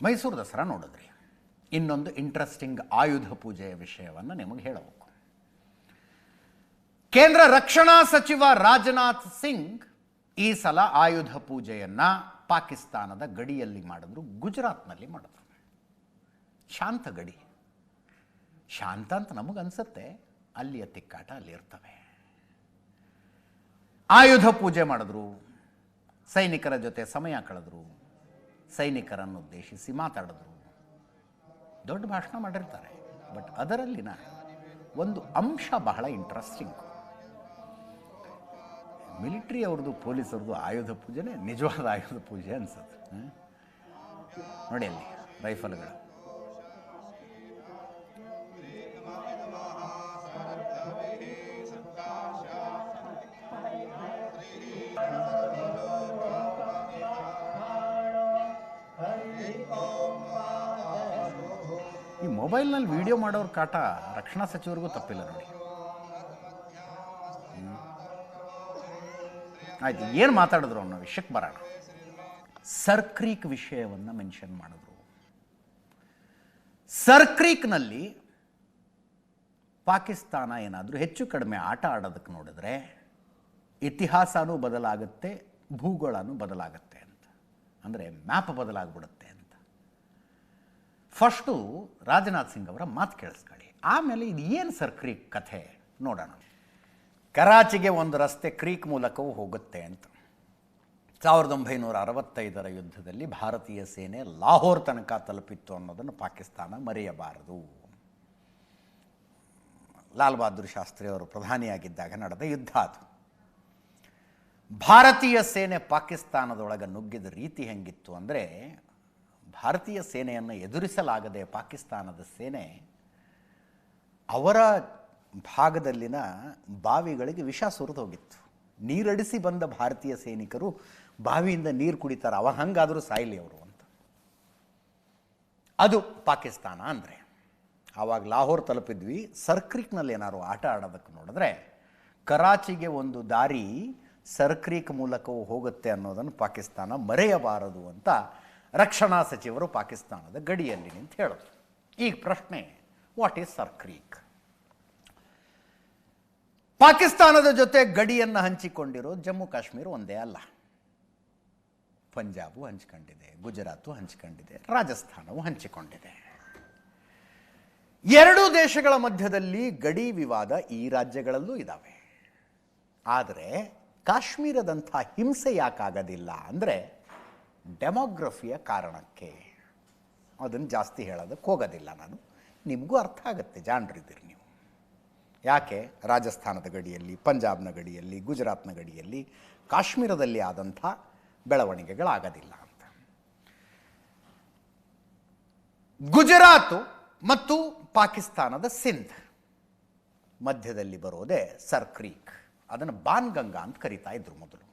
ಮೈಸೂರು ದಸರಾ ನೋಡಿದ್ರಿ. ಇನ್ನೊಂದು ಇಂಟ್ರೆಸ್ಟಿಂಗ್ ಆಯುಧ ಪೂಜೆಯ ವಿಷಯವನ್ನು ನಿಮಗೆ ಹೇಳಬೇಕು. ಕೇಂದ್ರ ರಕ್ಷಣಾ ಸಚಿವ ರಾಜನಾಥ್ ಸಿಂಗ್ ಈ ಸಲ ಆಯುಧ ಪೂಜೆಯನ್ನು ಪಾಕಿಸ್ತಾನದ ಗಡಿಯಲ್ಲಿ ಮಾಡಿದ್ರು, ಗುಜರಾತ್ನಲ್ಲಿ ಮಾಡಿದ್ರು. ಶಾಂತ ಗಡಿ, ಶಾಂತ ಅಂತ ನಮಗನ್ಸುತ್ತೆ, ಅಲ್ಲಿಯ ತಿಕ್ಕಾಟ ಅಲ್ಲಿರ್ತವೆ. ಆಯುಧ ಪೂಜೆ ಮಾಡಿದ್ರು, ಸೈನಿಕರ ಜೊತೆ ಸಮಯ ಕಳೆದ್ರು, ಸೈನಿಕರನ್ನು ಉದ್ದೇಶಿಸಿ ಮಾತಾಡಿದ್ರು, ದೊಡ್ಡ ಭಾಷಣ ಮಾಡಿರ್ತಾರೆ. ಬಟ್ ಅದರಲ್ಲಿನ ಒಂದು ಅಂಶ ಬಹಳ ಇಂಟ್ರೆಸ್ಟಿಂಗ್. ಮಿಲಿಟ್ರಿ ಅವ್ರದ್ದು ಪೊಲೀಸರದು ಆಯುಧ ಪೂಜೆನೇ ನಿಜವಾದ ಆಯುಧ ಪೂಜೆ ಅನ್ಸುತ್ತೆ. ನೋಡಿ ಅಲ್ಲಿ ರೈಫಲ್ಗಳು. ಈ ಮೊಬೈಲ್ನಲ್ಲಿ ವಿಡಿಯೋ ಮಾಡೋರ ಕಾಟ ರಕ್ಷಣಾ ಸಚಿವರಿಗೂ ತಪ್ಪಿಲ್ಲ ನೋಡಿ. ಆಯ್ತು, ಏನು ಮಾತಾಡಿದ್ರು ಅನ್ನೋ ವಿಷಯಕ್ಕೆ ಬರೋಣ. ಸರ್ಕ್ರೀಕ್ ವಿಷಯವನ್ನು ಮೆನ್ಷನ್ ಮಾಡಿದ್ರು. ಸರ್ಕ್ರೀಕ್ನಲ್ಲಿ ಪಾಕಿಸ್ತಾನ ಏನಾದರೂ ಹೆಚ್ಚು ಕಡಿಮೆ ಆಟ ಆಡೋದಕ್ಕೆ ನೋಡಿದ್ರೆ ಇತಿಹಾಸನೂ ಬದಲಾಗುತ್ತೆ, ಭೂಗೋಳನೂ ಬದಲಾಗುತ್ತೆ ಅಂತ, ಅಂದರೆ ಮ್ಯಾಪ್ ಬದಲಾಗ್ಬಿಡುತ್ತೆ ಅಂತ. ಫಸ್ಟು ರಾಜನಾಥ್ ಸಿಂಗ್ ಅವರ ಮಾತು ಕೇಳಿಸ್ಕೊಳ್ಳಿ, ಆಮೇಲೆ ಇದು ಏನು ಸರ್ಕ್ರೀಕ್ ಕಥೆ ನೋಡೋಣ. ಕರಾಚಿಗೆ ಒಂದು ರಸ್ತೆ ಕ್ರೀಕ್ ಮೂಲಕವೂ ಹೋಗುತ್ತೆ ಅಂತ. 1965ರ ಯುದ್ಧದಲ್ಲಿ ಭಾರತೀಯ ಸೇನೆ ಲಾಹೋರ್ ತನಕ ತಲುಪಿತ್ತು ಅನ್ನೋದನ್ನು ಪಾಕಿಸ್ತಾನ ಮರೆಯಬಾರದು. ಲಾಲ್ ಬಹದ್ದೂರ್ ಶಾಸ್ತ್ರಿ ಅವರು ಪ್ರಧಾನಿಯಾಗಿದ್ದಾಗ ನಡೆದ ಯುದ್ಧ ಅದು. ಭಾರತೀಯ ಸೇನೆ ಪಾಕಿಸ್ತಾನದೊಳಗೆ ನುಗ್ಗಿದ ರೀತಿ ಹೆಂಗಿತ್ತು ಅಂದರೆ, ಭಾರತೀಯ ಸೇನೆಯನ್ನು ಎದುರಿಸಲಾಗದೆ ಪಾಕಿಸ್ತಾನದ ಸೇನೆ ಅವರ ಭಾಗದಲ್ಲಿನ ಬಾವಿಗಳಿಗೆ ವಿಷ ಸುರಿದು ಹೋಗಿತ್ತು. ನೀರಡಿಸಿ ಬಂದ ಭಾರತೀಯ ಸೈನಿಕರು ಬಾವಿಯಿಂದ ನೀರು ಕುಡಿತಾರೆ, ಅವ ಹಂಗಾದರೂ ಸಾಯಲಿ ಅವರು ಅಂತ. ಅದು ಪಾಕಿಸ್ತಾನ ಅಂದರೆ. ಆವಾಗ ಲಾಹೋರ್ ತಲುಪಿದ್ವಿ. ಸರ್ಕ್ರೀಕ್ನಲ್ಲಿ ಏನಾದ್ರು ಆಟ ಆಡೋದಕ್ಕೆ ನೋಡಿದ್ರೆ ಕರಾಚಿಗೆ ಒಂದು ದಾರಿ ಸರ್ಕ್ರೀಕ್ ಮೂಲಕವೂ ಹೋಗುತ್ತೆ ಅನ್ನೋದನ್ನು ಪಾಕಿಸ್ತಾನ ಮರೆಯಬಾರದು ಅಂತ ರಕ್ಷಣಾ ಸಚಿವರು ಪಾಕಿಸ್ತಾನದ ಗಡಿಯಲ್ಲಿ ನಿಂತು ಹೇಳಿದ್ರು. ಈಗ ಪ್ರಶ್ನೆ, ವಾಟ್ ಈಸ್ ಸರ್ಕ್ರೀಕ್? ಪಾಕಿಸ್ತಾನದ ಜೊತೆ ಗಡಿಯನ್ನು ಹಂಚಿಕೊಂಡಿರೋ ಜಮ್ಮು ಕಾಶ್ಮೀರ ಒಂದೇ ಅಲ್ಲ, ಪಂಜಾಬು ಹಂಚಿಕೊಂಡಿದೆ, ಗುಜರಾತು ಹಂಚಿಕೊಂಡಿದೆ, ರಾಜಸ್ಥಾನವು ಹಂಚಿಕೊಂಡಿದೆ. ಎರಡೂ ದೇಶಗಳ ಮಧ್ಯದಲ್ಲಿ ಗಡಿ ವಿವಾದ ಈ ರಾಜ್ಯಗಳಲ್ಲೂ ಇದ್ದಾವೆ. ಆದರೆ ಕಾಶ್ಮೀರದಂಥ ಹಿಂಸೆ ಯಾಕಾಗೋದಿಲ್ಲ ಅಂದರೆ ಡೆಮೋಗ್ರಫಿಯ ಕಾರಣಕ್ಕೆ. ಅದನ್ನು ಜಾಸ್ತಿ ಹೇಳೋದಕ್ಕೆ ಹೋಗೋದಿಲ್ಲ ನಾನು, ನಿಮಗೂ ಅರ್ಥ ಆಗುತ್ತೆ, ಜಾಣರಿದ್ದೀರಿ ನೀವು. ಯಾಕೆ ರಾಜಸ್ಥಾನದ ಗಡಿಯಲ್ಲಿ, ಪಂಜಾಬ್ನ ಗಡಿಯಲ್ಲಿ, ಗುಜರಾತ್ನ ಗಡಿಯಲ್ಲಿ, ಕಾಶ್ಮೀರದಲ್ಲಿ ಆದಂಥ ಬೆಳವಣಿಗೆಗಳಾಗೋದಿಲ್ಲ ಅಂತ. ಗುಜರಾತು ಮತ್ತು ಪಾಕಿಸ್ತಾನದ ಸಿಂಧ್ ಮಧ್ಯದಲ್ಲಿ ಬರೋದೇ ಸರ್ಕ್ರೀಕ್. ಅದನ್ನು ಬಾನ್ಗಂಗಾ ಅಂತ ಕರೀತಾ ಇದ್ರು ಮೊದಲು.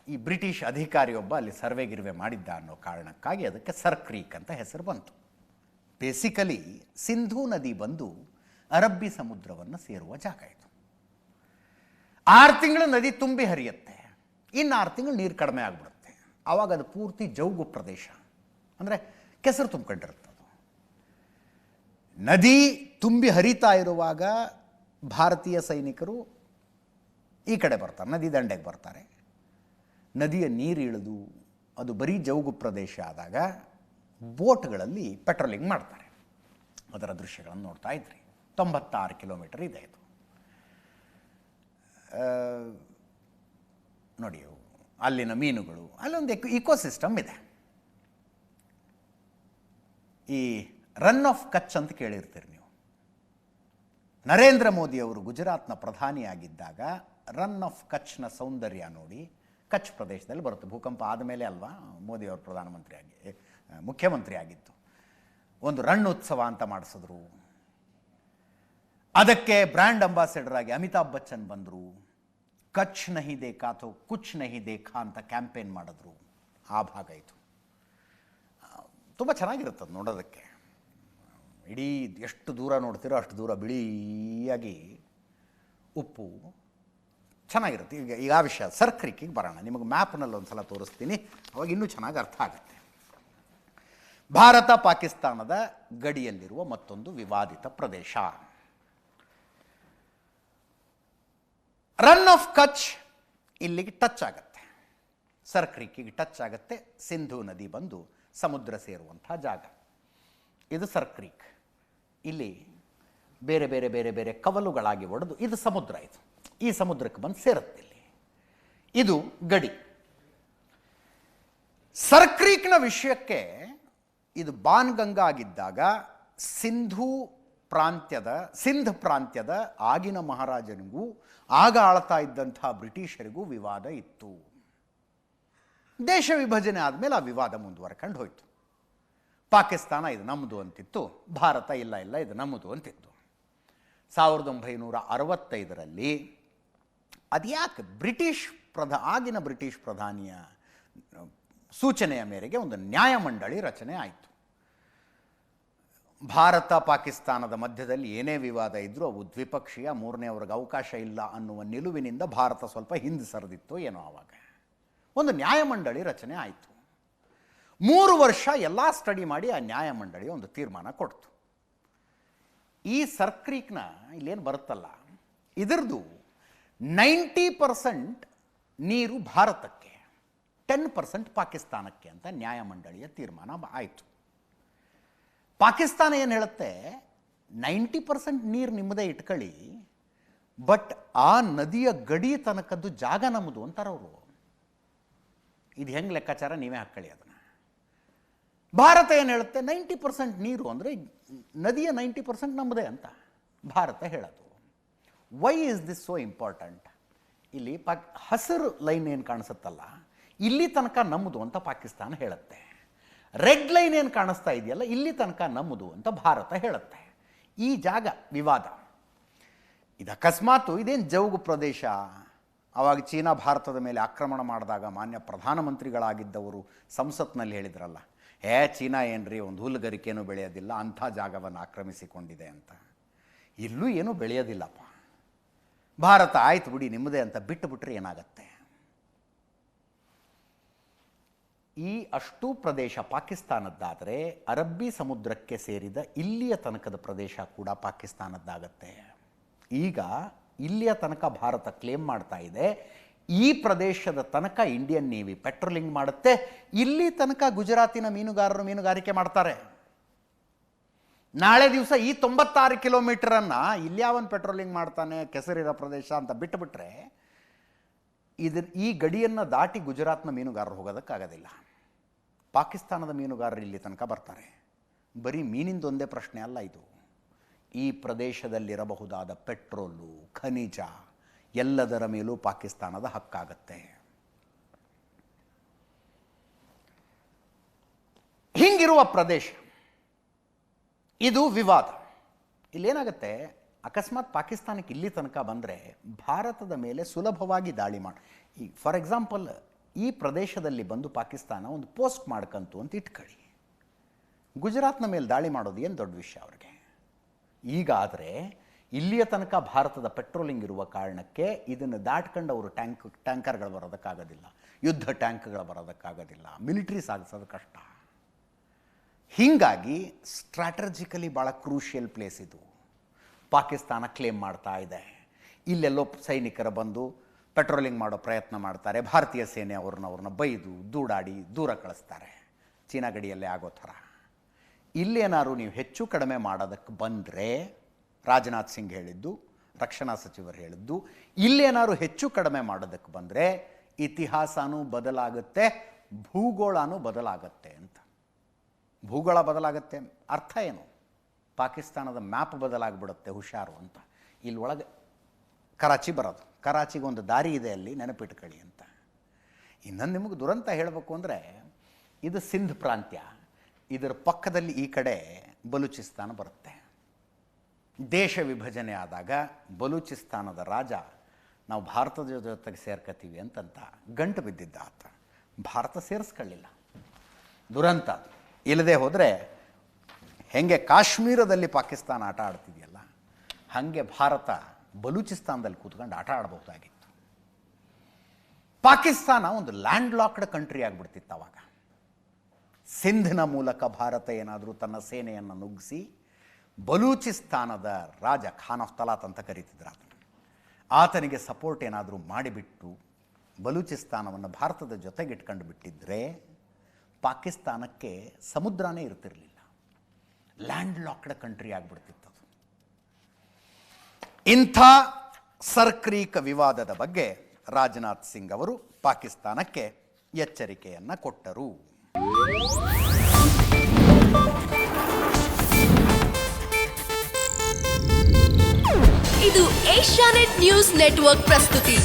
ಈ ಬ್ರಿಟಿಷ್ ಅಧಿಕಾರಿಯೊಬ್ಬ ಅಲ್ಲಿ ಸರ್ವೆಗಿರ್ವೆ ಮಾಡಿದ್ದ ಅನ್ನೋ ಕಾರಣಕ್ಕಾಗಿ ಅದಕ್ಕೆ ಸರ್ಕ್ರೀಕ್ ಅಂತ ಹೆಸರು ಬಂತು. ಬೇಸಿಕಲಿ ಸಿಂಧೂ ನದಿ ಬಂದು ಅರಬ್ಬಿ ಸಮುದ್ರವನ್ನು ಸೇರುವ ಜಾಗ ಇದು. 6 ತಿಂಗಳು ನದಿ ತುಂಬಿ ಹರಿಯುತ್ತೆ, ಇನ್ನು 6 ತಿಂಗಳು ನೀರು ಕಡಿಮೆ ಆಗಿಬಿಡುತ್ತೆ. ಆವಾಗ ಅದು ಪೂರ್ತಿ ಜೌಗು ಪ್ರದೇಶ, ಅಂದರೆ ಕೆಸರು ತುಂಬಿಕೊಂಡಿರುತ್ತೆ ಅದು. ನದಿ ತುಂಬಿ ಹರಿತಾ ಇರುವಾಗ ಭಾರತೀಯ ಸೈನಿಕರು ಈ ಕಡೆ ಬರ್ತಾರೆ, ನದಿ ದಂಡೆಗೆ ಬರ್ತಾರೆ. ನದಿಯ ನೀರು ಇಳಿದು ಅದು ಬರೀ ಜೌಗು ಪ್ರದೇಶ ಆದಾಗ ಬೋಟ್ಗಳಲ್ಲಿ ಪೆಟ್ರೋಲಿಂಗ್ ಮಾಡ್ತಾರೆ. ಅದರ ದೃಶ್ಯಗಳನ್ನು ನೋಡ್ತಾ ಇದ್ರಿ. 96 ಕಿಲೋಮೀಟರ್ ಇದೆ ಇದು. ನೋಡಿ, ಅಲ್ಲಿನ ಮೀನುಗಳು, ಅಲ್ಲೊಂದು ಇಕೋಸಿಸ್ಟಮ್ ಇದೆ. ಈ ರನ್ ಆಫ್ ಕಚ್ ಅಂತ ಕೇಳಿರ್ತೀರಿ ನೀವು. ನರೇಂದ್ರ ಮೋದಿ ಅವರು ಗುಜರಾತ್ನ ಪ್ರಧಾನಿಯಾಗಿದ್ದಾಗ ರನ್ ಆಫ್ ಕಚ್ನ ಸೌಂದರ್ಯ ನೋಡಿ. ಕಚ್ ಪ್ರದೇಶದಲ್ಲಿ ಬರುತ್ತೆ, ಭೂಕಂಪ ಆದಮೇಲೆ ಅಲ್ವಾ ಮೋದಿಯವರು ಮುಖ್ಯಮಂತ್ರಿ ಆಗಿತ್ತು. ಒಂದು ರನ್ ಉತ್ಸವ ಅಂತ ಮಾಡಿಸಿದ್ರು. ಅದಕ್ಕೆ ಬ್ರ್ಯಾಂಡ್ ಅಂಬಾಸಿಡರ್ ಆಗಿ ಅಮಿತಾಬ್ ಬಚ್ಚನ್ ಬಂದರು. ಕಚ್ ನಹಿ ದೇಖಾ ಥೋ ಕುಚ್ ನಹಿ ದೇಖಾ ಅಂತ ಕ್ಯಾಂಪೇನ್ ಮಾಡಿದ್ರು. ಆ ಭಾಗ ಇದು ತುಂಬ ಚೆನ್ನಾಗಿರುತ್ತದೆ ನೋಡೋದಕ್ಕೆ. ಇಡೀ ಎಷ್ಟು ದೂರ ನೋಡ್ತೀರೋ ಅಷ್ಟು ದೂರ ಬಿಳಿಯಾಗಿ ಉಪ್ಪು ಚೆನ್ನಾಗಿರುತ್ತೆ. ಈಗ ಆ ವಿಷಯ ಸರ್ಕ್ರೀಕಿಗೆ ಬರೋಣ. ನಿಮಗೆ ಮ್ಯಾಪ್ನಲ್ಲಿ ಒಂದು ಸಲ ತೋರಿಸ್ತೀನಿ, ಅವಾಗ ಇನ್ನೂ ಚೆನ್ನಾಗಿ ಅರ್ಥ ಆಗುತ್ತೆ. ಭಾರತ ಪಾಕಿಸ್ತಾನದ ಗಡಿಯಲ್ಲಿರುವ ಮತ್ತೊಂದು ವಿವಾದಿತ ಪ್ರದೇಶ. ರನ್ ಆಫ್ ಕಚ್ ಇಲ್ಲಿಗೆ ಟಚ್ ಆಗುತ್ತೆ, ಸರ್ ಕ್ರೀಕಿಗೆ ಟಚ್ ಆಗುತ್ತೆ. ಸಿಂಧೂ ನದಿ ಬಂದು ಸಮುದ್ರ ಸೇರುವಂಥ ಜಾಗ ಇದು ಸರ್ ಕ್ರೀಕ್. ಇಲ್ಲಿ ಬೇರೆ ಬೇರೆ ಬೇರೆ ಬೇರೆ ಕವಲುಗಳಾಗಿ ಒಡೆದು ಇದು ಸಮುದ್ರ, ಇದು ಈ ಸಮುದ್ರಕ್ಕೆ ಬಂದು ಸೇರುತ್ತೆ. ಇಲ್ಲಿ ಇದು ಗಡಿ. ಸರ್ ಕ್ರೀಕ್ನ ವಿಷಯಕ್ಕೆ ಇದು ಬಾನ್ಗಂಗಾ ಆಗಿದ್ದಾಗ ಸಿಂಧ್ ಪ್ರಾಂತ್ಯದ ಆಗಿನ ಮಹಾರಾಜನಿಗೂ ಆಗ ಆಳ್ತಾ ಇದ್ದಂಥ ಬ್ರಿಟಿಷರಿಗೂ ವಿವಾದ ಇತ್ತು. ದೇಶ ವಿಭಜನೆ ಆದಮೇಲೆ ಆ ವಿವಾದ ಮುಂದುವರ್ಕೊಂಡು ಹೋಯಿತು. ಪಾಕಿಸ್ತಾನ ಇದು ನಮ್ಮದು ಅಂತಿತ್ತು, ಭಾರತ ಇಲ್ಲ ಇಲ್ಲ ಇದು ನಮ್ಮದು ಅಂತಿತ್ತು. 1965ರಲ್ಲಿ ಅದ್ಯಾಕೆ ಆಗಿನ ಬ್ರಿಟಿಷ್ ಪ್ರಧಾನಿಯ ಸೂಚನೆಯ ಮೇರೆಗೆ ಒಂದು ನ್ಯಾಯಮಂಡಳಿ ರಚನೆ ಆಯಿತು. ಭಾರತ ಪಾಕಿಸ್ತಾನದ ಮಧ್ಯದಲ್ಲಿ ಏನೇ ವಿವಾದ ಇದ್ದರೂ ಅವು ದ್ವಿಪಕ್ಷೀಯ, ಮೂರನೇವ್ರಿಗೆ ಅವಕಾಶ ಇಲ್ಲ ಅನ್ನುವ ನಿಲುವಿನಿಂದ ಭಾರತ ಸ್ವಲ್ಪ ಹಿಂದೆ ಸರಿದಿತ್ತು ಏನೋ. ಆವಾಗ ಒಂದು ನ್ಯಾಯಮಂಡಳಿ ರಚನೆ ಆಯಿತು. 3 ವರ್ಷ ಎಲ್ಲ ಸ್ಟಡಿ ಮಾಡಿ ಆ ನ್ಯಾಯಮಂಡಳಿ ಒಂದು ತೀರ್ಮಾನ ಕೊಡ್ತು. ಈ ಸರ್ ಕ್ರೀಕ್ನ ಇಲ್ಲೇನು ಬರುತ್ತಲ್ಲ, ಇದರದು 90% ನೀರು ಭಾರತಕ್ಕೆ, 10% ಪಾಕಿಸ್ತಾನಕ್ಕೆ ಅಂತ ನ್ಯಾಯಮಂಡಳಿಯ ತೀರ್ಮಾನ ಆಯಿತು. ಪಾಕಿಸ್ತಾನ ಏನು ಹೇಳುತ್ತೆ, 90% ನೀರು ನಿಮ್ಮದೇ ಇಟ್ಕೊಳ್ಳಿ, ಬಟ್ ಆ ನದಿಯ ಗಡಿ ತನಕದ್ದು ಜಾಗ ನಮ್ಮದು ಅಂತಾರವರು. ಇದು ಹೆಂಗೆ ಲೆಕ್ಕಾಚಾರ ನೀವೇ ಹಾಕ್ಕೊಳ್ಳಿ ಅದನ್ನು. ಭಾರತ ಏನು ಹೇಳುತ್ತೆ, 90% ನೀರು ಅಂದರೆ ನದಿಯ 90% ನಮ್ಮದೇ ಅಂತ ಭಾರತ ಹೇಳೋದು. Why is this so important? ಇಲ್ಲಿ ಹಸಿರು ಲೈನ್ ಏನು ಕಾಣಿಸುತ್ತಲ್ಲ, ಇಲ್ಲಿ ತನಕ ನಮ್ಮದು ಅಂತ ಪಾಕಿಸ್ತಾನ ಹೇಳುತ್ತೆ. ರೆಡ್ ಲೈನ್ ಏನು ಕಾಣಿಸ್ತಾ ಇದೆಯಲ್ಲ, ಇಲ್ಲಿ ತನಕ ನಮ್ಮದು ಅಂತ ಭಾರತ ಹೇಳುತ್ತೆ. ಈ ಜಾಗ ವಿವಾದ. ಇದು ಅಕಸ್ಮಾತು ಇದೇನು ಜೌಗು ಪ್ರದೇಶ. ಆವಾಗ ಚೀನಾ ಭಾರತದ ಮೇಲೆ ಆಕ್ರಮಣ ಮಾಡಿದಾಗ ಮಾನ್ಯ ಪ್ರಧಾನಮಂತ್ರಿಗಳಾಗಿದ್ದವರು ಸಂಸತ್ನಲ್ಲಿ ಹೇಳಿದ್ರಲ್ಲ, ಚೀನಾ ಏನ್ರಿ ಒಂದು ಹುಲ್ಲುಗರಿಕೆನೂ ಬೆಳೆಯೋದಿಲ್ಲ, ಅಂಥ ಜಾಗವನ್ನು ಆಕ್ರಮಿಸಿಕೊಂಡಿದೆ ಅಂತ. ಇಲ್ಲೂ ಏನೂ ಬೆಳೆಯೋದಿಲ್ಲಪ್ಪ. ಭಾರತ ಆಯ್ತು ಬಿಡಿ ನಿಮ್ಮದೇ ಅಂತ ಬಿಟ್ಟುಬಿಟ್ರೆ ಏನಾಗತ್ತೆ? ಈ ಅಷ್ಟೂ ಪ್ರದೇಶ ಪಾಕಿಸ್ತಾನದ್ದಾದರೆ ಅರಬ್ಬಿ ಸಮುದ್ರಕ್ಕೆ ಸೇರಿದ ಇಲ್ಲಿಯ ತನಕದ ಪ್ರದೇಶ ಕೂಡ ಪಾಕಿಸ್ತಾನದ್ದಾಗತ್ತೆ. ಈಗ ಇಲ್ಲಿಯ ತನಕ ಭಾರತ ಕ್ಲೇಮ್ ಮಾಡ್ತಾ ಇದೆ, ಈ ಪ್ರದೇಶದ ತನಕ ಇಂಡಿಯನ್ ನೇವಿ ಪೆಟ್ರೋಲಿಂಗ್ ಮಾಡುತ್ತೆ, ಇಲ್ಲಿ ತನಕ ಗುಜರಾತಿನ ಮೀನುಗಾರರು ಮೀನುಗಾರಿಕೆ ಮಾಡ್ತಾರೆ. ನಾಳೆ ದಿವಸ ಈ 96 ಕಿಲೋಮೀಟರನ್ನು ಇಲ್ಯಾವನ್ ಪೆಟ್ರೋಲಿಂಗ್ ಮಾಡ್ತಾನೆ, ಕೆಸರಿರೋ ಪ್ರದೇಶ ಅಂತ ಬಿಟ್ಟುಬಿಟ್ರೆ ಈ ಗಡಿಯನ್ನು ದಾಟಿ ಗುಜರಾತ್ನ ಮೀನುಗಾರರು ಹೋಗೋದಕ್ಕಾಗೋದಿಲ್ಲ. ಪಾಕಿಸ್ತಾನದ ಮೀನುಗಾರರು ಇಲ್ಲಿ ತನಕ ಬರ್ತಾರೆ. ಬರೀ ಮೀನಿಂದೊಂದೇ ಪ್ರಶ್ನೆ ಅಲ್ಲ ಇದು. ಈ ಪ್ರದೇಶದಲ್ಲಿರಬಹುದಾದ ಪೆಟ್ರೋಲು, ಖನಿಜ ಎಲ್ಲದರ ಮೇಲೂ ಪಾಕಿಸ್ತಾನದ ಹಕ್ಕಾಗತ್ತೆ. ಹಿಂಗಿರುವ ಪ್ರದೇಶ ಇದು ವಿವಾದ. ಇಲ್ಲೇನಾಗುತ್ತೆ, ಅಕಸ್ಮಾತ್ ಪಾಕಿಸ್ತಾನಕ್ಕೆ ಇಲ್ಲಿ ತನಕ ಬಂದರೆ ಭಾರತದ ಮೇಲೆ ಸುಲಭವಾಗಿ ದಾಳಿ ಈ ಫಾರ್ ಎಕ್ಸಾಂಪಲ್ ಈ ಪ್ರದೇಶದಲ್ಲಿ ಬಂದು ಪಾಕಿಸ್ತಾನ ಒಂದು ಪೋಸ್ಟ್ ಮಾಡ್ಕಂತು ಅಂತ ಇಟ್ಕೊಳ್ಳಿ, ಗುಜರಾತ್ನ ಮೇಲೆ ದಾಳಿ ಮಾಡೋದು ಏನು ದೊಡ್ಡ ವಿಷಯ ಅವ್ರಿಗೆ. ಈಗ ಆದರೆ ಇಲ್ಲಿಯ ತನಕ ಭಾರತದ ಪೆಟ್ರೋಲಿಂಗ್ ಇರುವ ಕಾರಣಕ್ಕೆ ಇದನ್ನು ದಾಟ್ಕೊಂಡು ಅವರು ಟ್ಯಾಂಕರ್ಗಳು ಬರೋದಕ್ಕಾಗೋದಿಲ್ಲ, ಯುದ್ಧ ಟ್ಯಾಂಕ್ಗಳು ಬರೋದಕ್ಕಾಗೋದಿಲ್ಲ, ಮಿಲಿಟ್ರಿ ಸಾಗಿಸೋದು ಕಷ್ಟ. ಹೀಗಾಗಿ ಸ್ಟ್ರಾಟಜಿಕಲಿ ಭಾಳ ಕ್ರೂಷಿಯಲ್ ಪ್ಲೇಸ್ ಇದು. ಪಾಕಿಸ್ತಾನ ಕ್ಲೇಮ್ ಮಾಡ್ತಾ ಇದೆ, ಇಲ್ಲೆಲ್ಲೋ ಸೈನಿಕರ ಬಂದು ಪೆಟ್ರೋಲಿಂಗ್ ಮಾಡೋ ಪ್ರಯತ್ನ ಮಾಡ್ತಾರೆ, ಭಾರತೀಯ ಸೇನೆ ಅವ್ರನ್ನ ಬೈದು ದೂಡಾಡಿ ದೂರ ಕಳಿಸ್ತಾರೆ, ಚೀನಾ ಗಡಿಯಲ್ಲೇ ಆಗೋ ಥರ. ಇಲ್ಲೇನಾದ್ರು ನೀವು ಹೆಚ್ಚು ಕಡಿಮೆ ಮಾಡೋದಕ್ಕೆ ಬಂದರೆ, ರಾಜನಾಥ್ ಸಿಂಗ್ ಹೇಳಿದ್ದು, ರಕ್ಷಣಾ ಸಚಿವರು ಹೇಳಿದ್ದು, ಇಲ್ಲೇನಾದ್ರು ಹೆಚ್ಚು ಕಡಿಮೆ ಮಾಡೋದಕ್ಕೆ ಬಂದರೆ ಇತಿಹಾಸನೂ ಬದಲಾಗುತ್ತೆ, ಭೂಗೋಳನೂ ಬದಲಾಗತ್ತೆ ಅಂತ. ಭೂಗೋಳ ಬದಲಾಗತ್ತೆ ಅರ್ಥ ಏನು? ಪಾಕಿಸ್ತಾನದ ಮ್ಯಾಪ್ ಬದಲಾಗ್ಬಿಡುತ್ತೆ, ಹುಷಾರು ಅಂತ. ಇಲ್ಲಿ ಒಳಗೆ ಕರಾಚಿ ಬರೋದು, ಕರಾಚಿಗೆ ಒಂದು ದಾರಿ ಇದೆ ಅಲ್ಲಿ, ನೆನಪಿಟ್ಕೊಳ್ಳಿ ಅಂತ. ಇನ್ನೊಂದು ನಿಮಗೆ ದುರಂತ ಹೇಳಬೇಕು ಅಂದರೆ, ಇದು ಸಿಂಧ್ ಪ್ರಾಂತ್ಯ, ಇದರ ಪಕ್ಕದಲ್ಲಿ ಈ ಕಡೆ ಬಲೂಚಿಸ್ತಾನ ಬರುತ್ತೆ. ದೇಶ ವಿಭಜನೆ ಆದಾಗ ಬಲೂಚಿಸ್ತಾನದ ರಾಜ ನಾವು ಭಾರತದ ಜೊತೆಗೆ ಸೇರ್ಕತೀವಿ ಅಂತಂತ ಗಂಟು ಬಿದ್ದಿದ್ದ ಆತ. ಭಾರತ ಸೇರಿಸ್ಕೊಳ್ಳಿಲ್ಲ. ದುರಂತ. ಇಲ್ಲದೆ ಹೋದರೆ ಹೆಂಗೆ ಕಾಶ್ಮೀರದಲ್ಲಿ ಪಾಕಿಸ್ತಾನ ಆಟ ಆಡ್ತಿದೆಯಲ್ಲ, ಹಾಗೆ ಭಾರತ ಬಲೂಚಿಸ್ತಾನದಲ್ಲಿ ಕೂತ್ಕೊಂಡು ಆಟ ಆಡಬಹುದಾಗಿತ್ತು. ಪಾಕಿಸ್ತಾನ ಒಂದು ಲ್ಯಾಂಡ್ ಲಾಕ್ಡ್ ಕಂಟ್ರಿ ಆಗಿಬಿಡ್ತಿತ್ತು ಅವಾಗ. ಸಿಂಧ್ನ ಮೂಲಕ ಭಾರತ ಏನಾದರೂ ತನ್ನ ಸೇನೆಯನ್ನು ನುಗ್ಗಿಸಿ ಬಲೂಚಿಸ್ತಾನದ ರಾಜ ಖಾನ್ ಆಫ್ ತಲಾತ್ ಅಂತ ಕರೀತಿದ್ರು ಆತನಿಗೆ ಸಪೋರ್ಟ್ ಏನಾದರೂ ಮಾಡಿಬಿಟ್ಟು ಬಲೂಚಿಸ್ತಾನವನ್ನು ಭಾರತದ ಜೊತೆಗಿಟ್ಕೊಂಡು ಬಿಟ್ಟಿದ್ರೆ ಪಾಕಿಸ್ತಾನಕ್ಕೆ ಸಮುದ್ರನೇ ಇರ್ತಿರಲಿಲ್ಲ, ಲ್ಯಾಂಡ್ ಲಾಕ್ಡ್ ಕಂಟ್ರಿ ಆಗಿಬಿಡ್ತಿತ್ತು ಅದು. ಇಂಥ ಸರ್ಕ್ರೀಕ್ ವಿವಾದದ ಬಗ್ಗೆ ರಾಜನಾಥ್ ಸಿಂಗ್ ಅವರು ಪಾಕಿಸ್ತಾನಕ್ಕೆ ಎಚ್ಚರಿಕೆಯನ್ನು ಕೊಟ್ಟರು. ಇದು ಏಷ್ಯಾನೆಟ್ ನ್ಯೂಸ್ ನೆಟ್ವರ್ಕ್ ಪ್ರಸ್ತುತಿ.